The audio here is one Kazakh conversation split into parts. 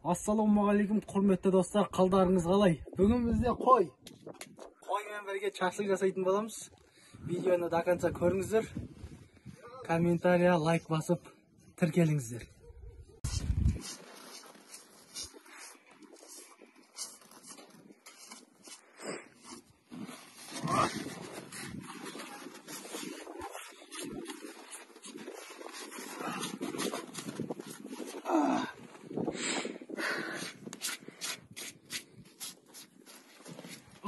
Ассалаумағалейкум құрметті достар, қалдарыңыз қалай? Бүгін бізде қоймен бірге шашлық жасайтын боламыз. Видеоны до конца көріңіздер. Комментария, лайк басып тіркеліңіздер.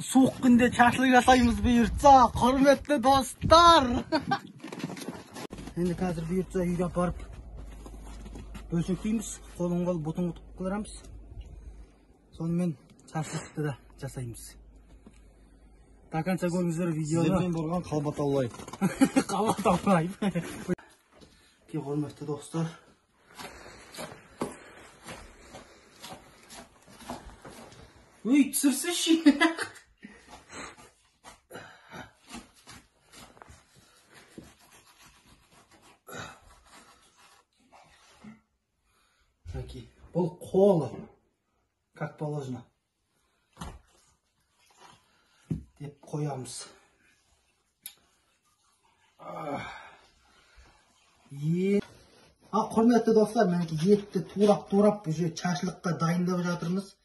Суық күнде шашлық жасаймыз бұйыртса, құрметті достар. Енді қазір бұйыртса үйге апарып бөлшектейміз. Қолын қол бұтын қылырамыз. Сонымен шашлықты да жасаймыз. До конца көріңіздер видеоны. Сіздермен болған қалбат аулайып. Қалбат аулайып. Құрметті достар. Өй, түсірсінші. Бұл қолы, как положено, деп қоямыз. Құрметті достар, мәнеки етті турап уже шашлыққа дайындап жатырмыз.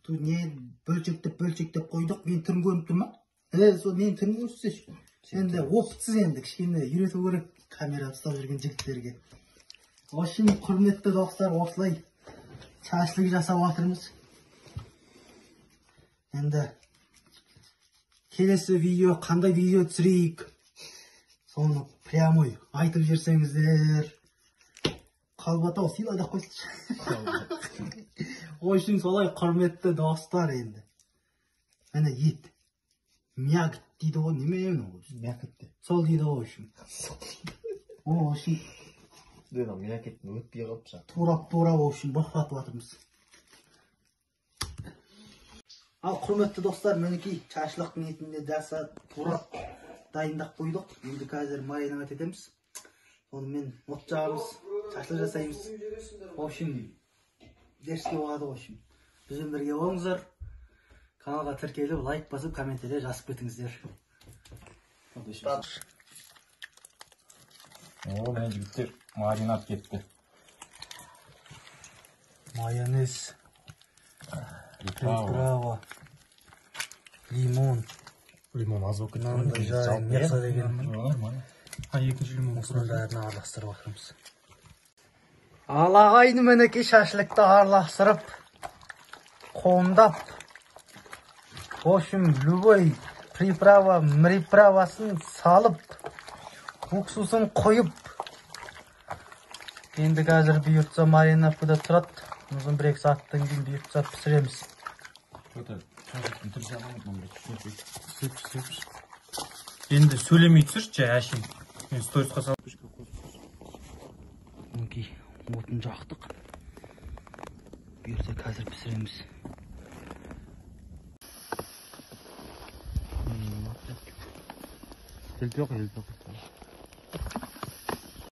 Бөлшектеп қойдық. Мен түрін көріп тұрма? Сол мен түрін көрсетші. Енді опытсыз енді кішкене үйрету керек камера ұстап жүрген жігіттерге. Осымен құрметті достар, осылай шашлық жасап жатырмыз. Енді келесі видео қандай видео түсірейік, соны прямой айтып жүрсеңіздер. Қалбатау сыйлай да қойсыншы. Ойшын солай құрметті достар енді. Әне ет. Мякіт дейді ғой, неме ойшын? Мякітті. Сол дейді ойшын. Ойшын. Дүйім, мякеттің өтпей қалыпша. Турап ойшын бұрқатып атырмыз. Ал құрметті достар, мінекей шашлықтың етінде жасап, турап дайындап қойдық. Енді қазір маринад етеміз. Сонымен от жағамыз, шашлық жасаймыз. Ойшын дерске болады ойшын. Бізбен бірге болыңыздар. Каналға тіркеліп, лайк басып, комментария жазып кетіңіздер. Мен жігіттер маринад кетті. Майонез, приправа, лимон. Лимон аз болып кетті. Мерса деген. Екінші лимон. Осының бәрін араластырып жатырмыз. Ал ағайын мінекей шашлыкты араластырып, қондап, в общем, любой приправасын салып, уксусын қойып, енді қазір бұйыртса маринадта тұрады. Ұзын 1-2 сағаттан кейін бұйыртса пісіреміз. Енді сөйлемей түсірші, әшейін. Мен сторисқа салып. Мінекей отын жақтық. Бұйыртса қазір пісіреміз. Елпек.